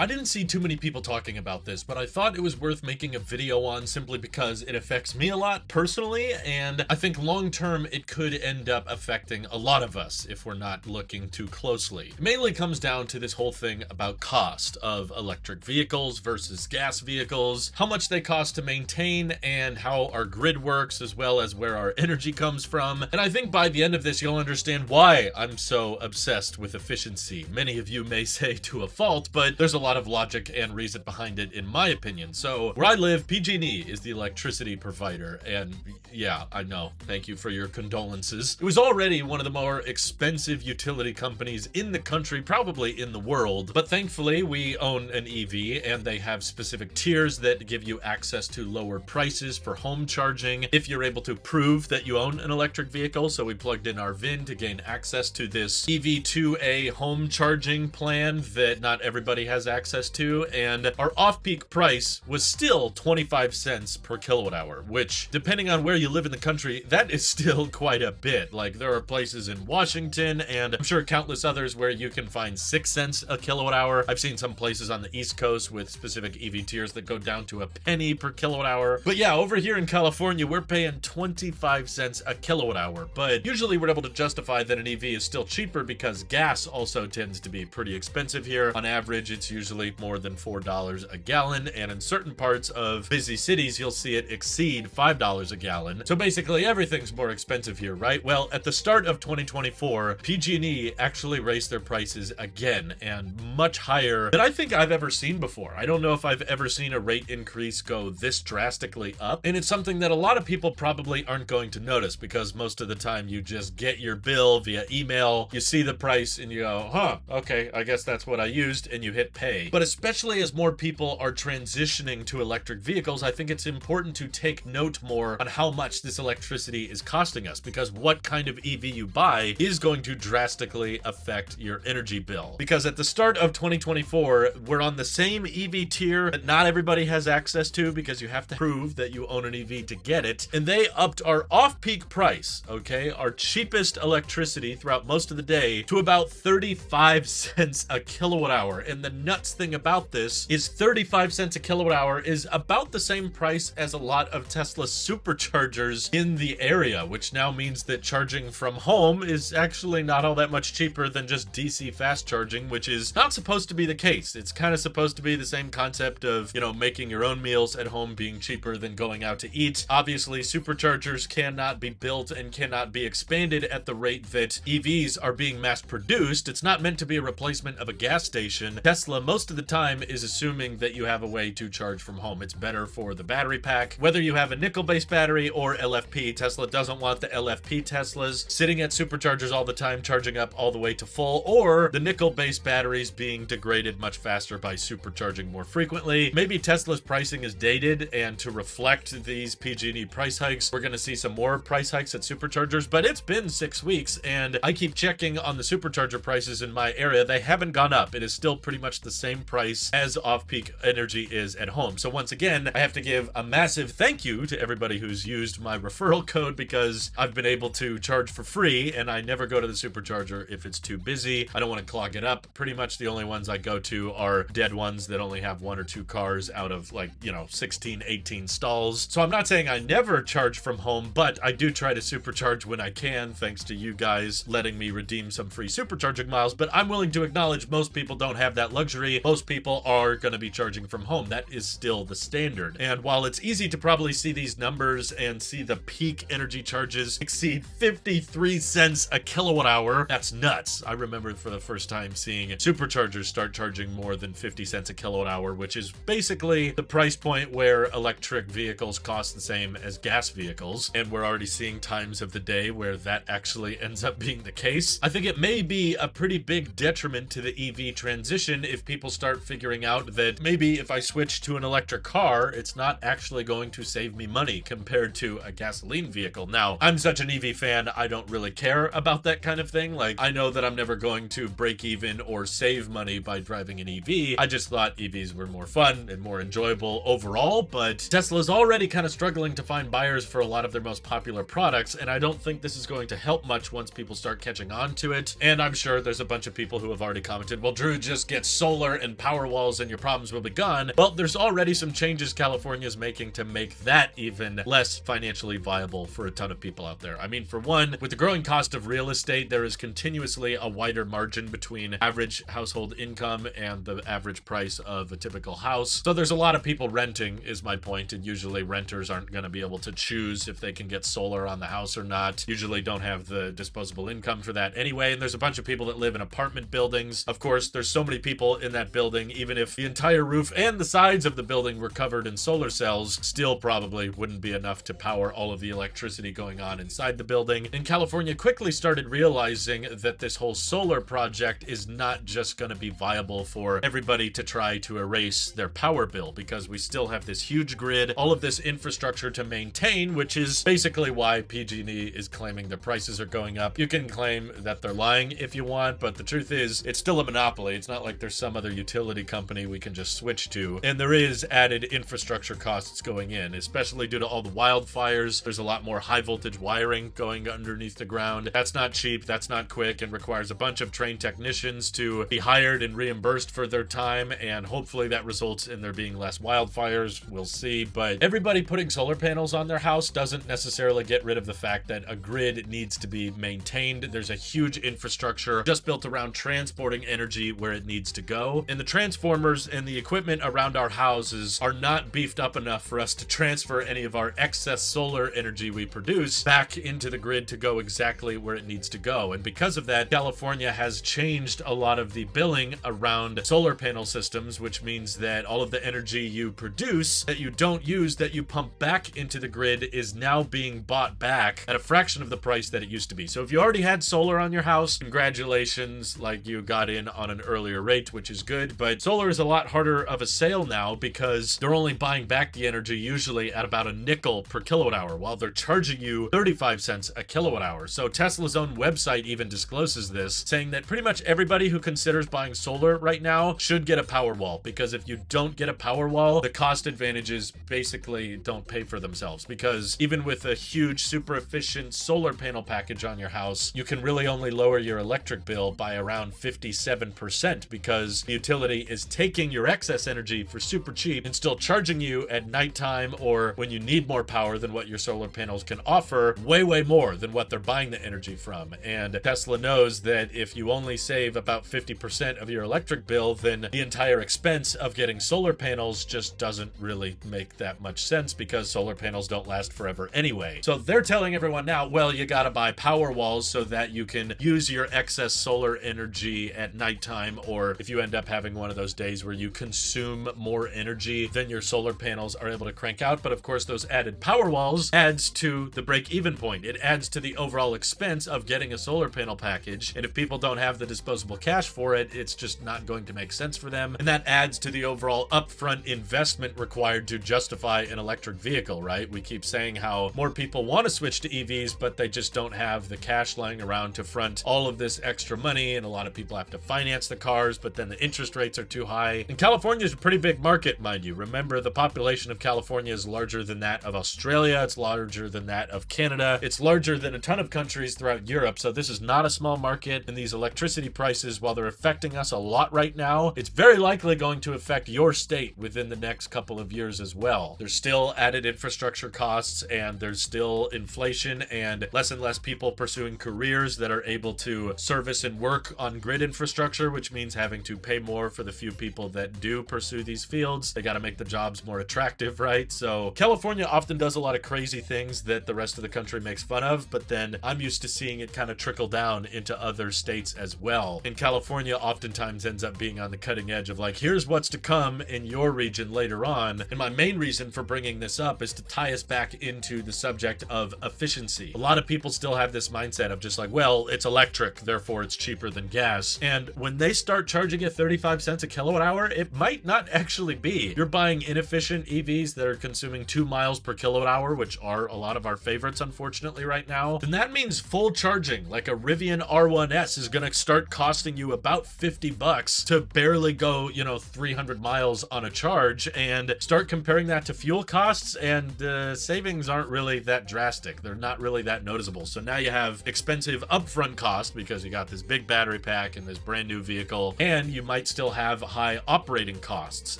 I didn't see too many people talking about this, but I thought it was worth making a video on simply because it affects me a lot personally, and I think long term it could end up affecting a lot of us if we're not looking too closely. It mainly comes down to this whole thing about cost of electric vehicles versus gas vehicles, how much they cost to maintain, and how our grid works, as well as where our energy comes from. And I think by the end of this, you'll understand why I'm so obsessed with efficiency. Many of you may say to a fault, but there's a lot of logic and reason behind it in my opinion. So where I live, PG&E is the electricity provider, and yeah, I know, thank you for your condolences. It was already one of the more expensive utility companies in the country, probably in the world, but thankfully we own an EV and they have specific tiers that give you access to lower prices for home charging if you're able to prove that you own an electric vehicle. So we plugged in our VIN to gain access to this EV2A home charging plan that not everybody has access to, and our off-peak price was still 25 cents per kilowatt hour, which depending on where you live in the country, that is still quite a bit. Like, there are places in Washington and I'm sure countless others where you can find 6 cents a kilowatt hour. I've seen some places on the East Coast with specific EV tiers that go down to a penny per kilowatt hour. But yeah, over here in California, we're paying 25 cents a kilowatt hour. But usually we're able to justify that an EV is still cheaper because gas also tends to be pretty expensive here. On average, it's usually more than $4 a gallon, and in certain parts of busy cities, you'll see it exceed $5 a gallon. So basically everything's more expensive here, right? Well, at the start of 2024, PG&E actually raised their prices again, and much higher than I think I've ever seen before. I don't know if I've ever seen a rate increase go this drastically up, and it's something that a lot of people probably aren't going to notice because most of the time you just get your bill via email, you see the price and you go, huh, okay, I guess that's what I used, and you hit pay. But especially as more people are transitioning to electric vehicles, I think it's important to take note more on how much this electricity is costing us, because what kind of EV you buy is going to drastically affect your energy bill. Because at the start of 2024, we're on the same EV tier that not everybody has access to because you have to prove that you own an EV to get it, and they upped our off-peak price, okay, our cheapest electricity throughout most of the day, to about 35 cents a kilowatt hour. And the nuts thing about this is 35 cents a kilowatt hour is about the same price as a lot of Tesla superchargers in the area, which now means that charging from home is actually not all that much cheaper than just DC fast charging, which is not supposed to be the case. It's kind of supposed to be the same concept of, you know, making your own meals at home being cheaper than going out to eat. Obviously, superchargers cannot be built and cannot be expanded at the rate that EVs are being mass produced. It's not meant to be a replacement of a gas station. Tesla, most of the time, is assuming that you have a way to charge from home. It's better for the battery pack. Whether you have a nickel-based battery or LFP, Tesla doesn't want the LFP Teslas sitting at superchargers all the time, charging up all the way to full, or the nickel-based batteries being degraded much faster by supercharging more frequently. Maybe Tesla's pricing is dated, and to reflect these PG&E price hikes, we're going to see some more price hikes at superchargers, but it's been 6 weeks, and I keep checking on the supercharger prices in my area. They haven't gone up. It is still pretty much the same price as off-peak energy is at home. So once again, I have to give a massive thank you to everybody who's used my referral code, because I've been able to charge for free, and I never go to the supercharger if it's too busy. I don't want to clog it up. Pretty much the only ones I go to are dead ones that only have 1 or 2 cars out of, like, 16, 18 stalls. So I'm not saying I never charge from home, but I do try to supercharge when I can, thanks to you guys letting me redeem some free supercharging miles. But I'm willing to acknowledge most people don't have that luxury. Most people are going to be charging from home. That is still the standard. And while it's easy to probably see these numbers and see the peak energy charges exceed 53 cents a kilowatt hour, that's nuts. I remember for the first time seeing superchargers start charging more than 50 cents a kilowatt hour, which is basically the price point where electric vehicles cost the same as gas vehicles. And we're already seeing times of the day where that actually ends up being the case. I think it may be a pretty big detriment to the EV transition if people start figuring out that maybe if I switch to an electric car, it's not actually going to save me money compared to a gasoline vehicle. Now, I'm such an EV fan, I don't really care about that kind of thing. Like, I know that I'm never going to break even or save money by driving an EV. I just thought EVs were more fun and more enjoyable overall, but Tesla's already kind of struggling to find buyers for a lot of their most popular products, and I don't think this is going to help much once people start catching on to it. And I'm sure there's a bunch of people who have already commented, well, Drew, just get solar solar and power walls and your problems will be gone. Well, there's already some changes California's making to make that even less financially viable for a ton of people out there. I mean, for one, with the growing cost of real estate, there is continuously a wider margin between average household income and the average price of a typical house. So there's a lot of people renting, is my point, and usually renters aren't going to be able to choose if they can get solar on the house or not. Usually don't have the disposable income for that anyway, and there's a bunch of people that live in apartment buildings. Of course, there's so many people in that building, even if the entire roof and the sides of the building were covered in solar cells, still probably wouldn't be enough to power all of the electricity going on inside the building. And California quickly started realizing that this whole solar project is not just going to be viable for everybody to try to erase their power bill, because we still have this huge grid, all of this infrastructure to maintain, which is basically why PG&E is claiming their prices are going up. You can claim that they're lying if you want, but the truth is it's still a monopoly. It's not like there's some other utility company we can just switch to. And there is added infrastructure costs going in, especially due to all the wildfires. There's a lot more high voltage wiring going underneath the ground. That's not cheap, that's not quick, and requires a bunch of trained technicians to be hired and reimbursed for their time, and hopefully that results in there being less wildfires. We'll see. But everybody putting solar panels on their house doesn't necessarily get rid of the fact that a grid needs to be maintained. There's a huge infrastructure just built around transporting energy where it needs to go, and the transformers and the equipment around our houses are not beefed up enough for us to transfer any of our excess solar energy we produce back into the grid to go exactly where it needs to go. And because of that, California has changed a lot of the billing around solar panel systems, which means that all of the energy you produce that you don't use, that you pump back into the grid, is now being bought back at a fraction of the price that it used to be. So if you already had solar on your house, congratulations, like you got in on an earlier rate, which is good. But solar is a lot harder of a sale now because they're only buying back the energy usually at about a nickel per kilowatt hour, while they're charging you 35 cents a kilowatt hour. So Tesla's own website even discloses this, saying that pretty much everybody who considers buying solar right now should get a power wall, because if you don't get a power wall, the cost advantages basically don't pay for themselves, because even with a huge super efficient solar panel package on your house, you can really only lower your electric bill by around 57%, because the utility is taking your excess energy for super cheap and still charging you at nighttime or when you need more power than what your solar panels can offer, way more than what they're buying the energy from. And Tesla knows that if you only save about 50% of your electric bill, then the entire expense of getting solar panels just doesn't really make that much sense, because solar panels don't last forever anyway. So they're telling everyone now, well, you gotta buy power walls so that you can use your excess solar energy at nighttime, or if you end up having one of those days where you consume more energy than your solar panels are able to crank out. But of course, those added power walls adds to the break-even point. It adds to the overall expense of getting a solar panel package, and if people don't have the disposable cash for it, it's just not going to make sense for them, and that adds to the overall upfront investment required to justify an electric vehicle, right? We keep saying how more people want to switch to EVs, but they just don't have the cash lying around to front all of this extra money, and a lot of people have to finance the cars, but then the interest rates are too high. And California is a pretty big market, mind you. Remember, the population of California is larger than that of Australia, it's larger than that of Canada, it's larger than a ton of countries throughout Europe, so this is not a small market. And these electricity prices, while they're affecting us a lot right now, it's very likely going to affect your state within the next couple of years as well. There's still added infrastructure costs, and there's still inflation and less people pursuing careers that are able to service and work on grid infrastructure, which means having to pay more for the few people that do pursue these fields. They got to make the jobs more attractive, right? So California often does a lot of crazy things that the rest of the country makes fun of, but then I'm used to seeing it kind of trickle down into other states as well. And California oftentimes ends up being on the cutting edge of like, here's what's to come in your region later on. And my main reason for bringing this up is to tie us back into the subject of efficiency. A lot of people still have this mindset of just like, well, it's electric, therefore it's cheaper than gas. And when they start charging it 35 cents a kilowatt hour, it might not actually be. You're buying inefficient EVs that are consuming 2 miles per kilowatt hour, which are a lot of our favorites, unfortunately, right now. Then that means full charging, like a Rivian R1S, is going to start costing you about $50 to barely go, 300 miles on a charge. And start comparing that to fuel costs, and the savings aren't really that drastic. They're not really that noticeable. So now you have expensive upfront cost because you got this big battery pack and this brand new vehicle, and you might might still have high operating costs.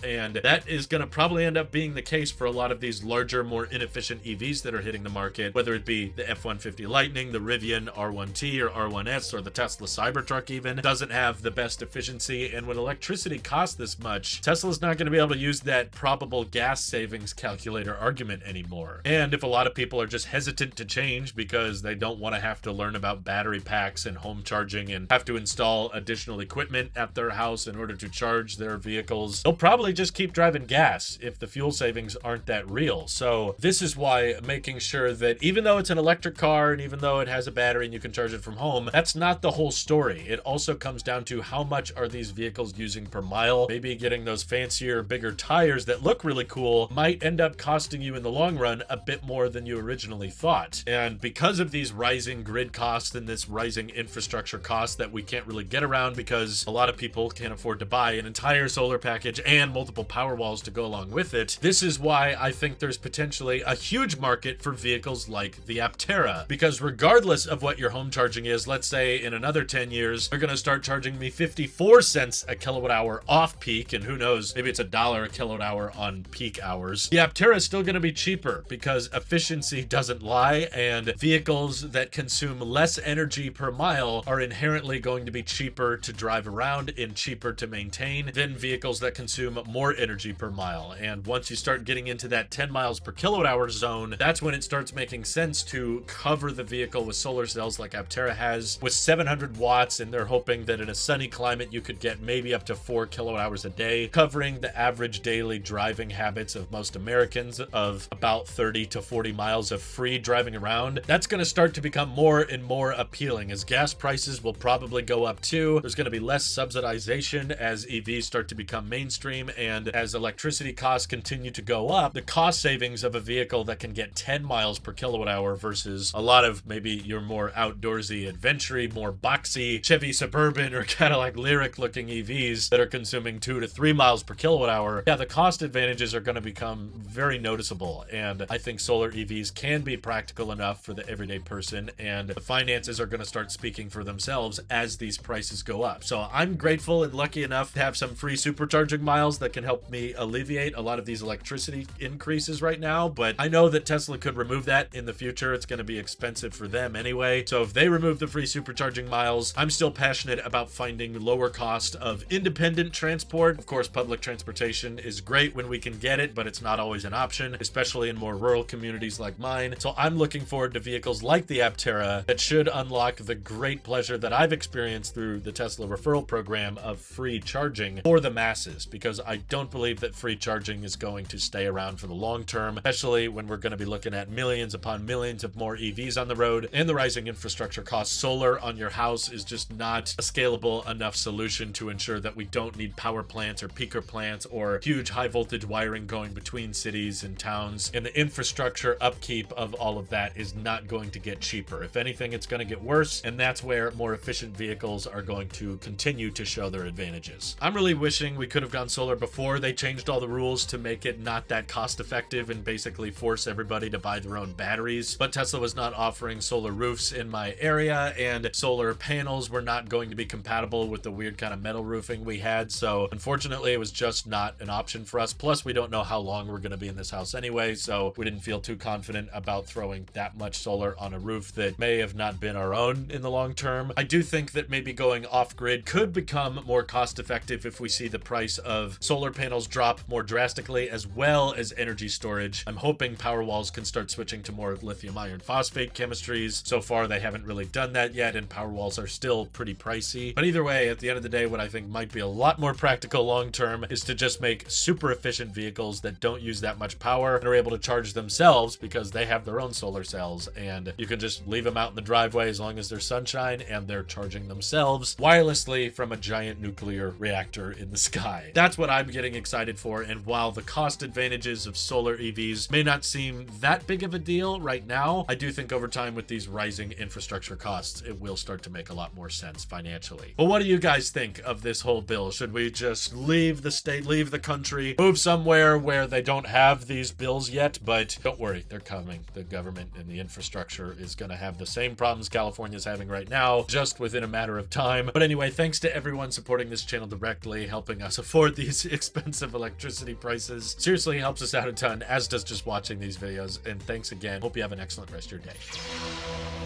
And that is going to probably end up being the case for a lot of these larger, more inefficient EVs that are hitting the market, whether it be the F-150 Lightning, the Rivian R1T or R1S, or the Tesla Cybertruck even, doesn't have the best efficiency. And when electricity costs this much, Tesla's not going to be able to use that probable gas savings calculator argument anymore. And if a lot of people are just hesitant to change because they don't want to have to learn about battery packs and home charging and have to install additional equipment at their house in order to charge their vehicles, they'll probably just keep driving gas if the fuel savings aren't that real. So this is why making sure that even though it's an electric car and even though it has a battery and you can charge it from home, that's not the whole story. It also comes down to how much are these vehicles using per mile. Maybe getting those fancier, bigger tires that look really cool might end up costing you in the long run a bit more than you originally thought. And because of these rising grid costs and this rising infrastructure cost that we can't really get around because a lot of people can't afford to buy an entire solar package and multiple power walls to go along with it, this is why I think there's potentially a huge market for vehicles like the Aptera. Because regardless of what your home charging is, let's say in another 10 years, they're going to start charging me 54 cents a kilowatt hour off peak, and who knows, maybe it's $1 a kilowatt hour on peak hours. The Aptera is still going to be cheaper because efficiency doesn't lie, and vehicles that consume less energy per mile are inherently going to be cheaper to drive around and cheaper to maintain than vehicles that consume more energy per mile. And once you start getting into that 10 miles per kilowatt hour zone, that's when it starts making sense to cover the vehicle with solar cells like Aptera has with 700 watts, and they're hoping that in a sunny climate you could get maybe up to 4 kilowatt hours a day, covering the average daily driving habits of most Americans of about 30 to 40 miles of free driving around. That's going to start to become more and more appealing as gas prices will probably go up too. There's going to be less subsidization as EVs start to become mainstream, and as electricity costs continue to go up, the cost savings of a vehicle that can get 10 miles per kilowatt hour versus a lot of maybe your more outdoorsy, adventure-y, more boxy Chevy Suburban or Cadillac Lyric looking EVs that are consuming 2 to 3 miles per kilowatt hour, yeah, the cost advantages are going to become very noticeable. And I think solar EVs can be practical enough for the everyday person, and the finances are going to start speaking for themselves as these prices go up. So I'm grateful and lucky enough to have some free supercharging miles that can help me alleviate a lot of these electricity increases right now, but I know that Tesla could remove that in the future. It's going to be expensive for them anyway. So if they remove the free supercharging miles, I'm still passionate about finding lower cost of independent transport. Of course, public transportation is great when we can get it, but it's not always an option, especially in more rural communities like mine. So I'm looking forward to vehicles like the Aptera that should unlock the great pleasure that I've experienced through the Tesla referral program of free charging for the masses, because I don't believe that free charging is going to stay around for the long term, especially when we're going to be looking at millions upon millions of more EVs on the road and the rising infrastructure costs. Solar on your house is just not a scalable enough solution to ensure that we don't need power plants or peaker plants or huge high voltage wiring going between cities and towns, and the infrastructure upkeep of all of that is not going to get cheaper. If anything, it's going to get worse, and that's where more efficient vehicles are going to continue to show their advantages. I'm really wishing we could have gone solar before they changed all the rules to make it not that cost effective and basically force everybody to buy their own batteries, but Tesla was not offering solar roofs in my area, and solar panels were not going to be compatible with the weird kind of metal roofing we had, so unfortunately it was just not an option for us. Plus, we don't know how long we're going to be in this house anyway, so we didn't feel too confident about throwing that much solar on a roof that may have not been our own in the long term. I do think that maybe going off-grid could become more cost-effective if we see the price of solar panels drop more drastically, as well as energy storage. I'm hoping Powerwalls can start switching to more lithium iron phosphate chemistries. So far, they haven't really done that yet, and Powerwalls are still pretty pricey. But either way, at the end of the day, what I think might be a lot more practical long-term is to just make super efficient vehicles that don't use that much power and are able to charge themselves because they have their own solar cells, and you can just leave them out in the driveway as long as there's sunshine and they're charging themselves wirelessly from a giant nuclear reactor in the sky. That's what I'm getting excited for, and while the cost advantages of solar EVs may not seem that big of a deal right now, I do think over time with these rising infrastructure costs, it will start to make a lot more sense financially. But what do you guys think of this whole bill? Should we just leave the state, leave the country, move somewhere where they don't have these bills yet? But don't worry, they're coming. The government and the infrastructure is going to have the same problems California's having right now, just within a matter of time. But anyway, thanks to everyone supporting supporting this channel directly, helping us afford these expensive electricity prices. Seriously helps us out a ton, as does just watching these videos. And thanks again. Hope you have an excellent rest of your day.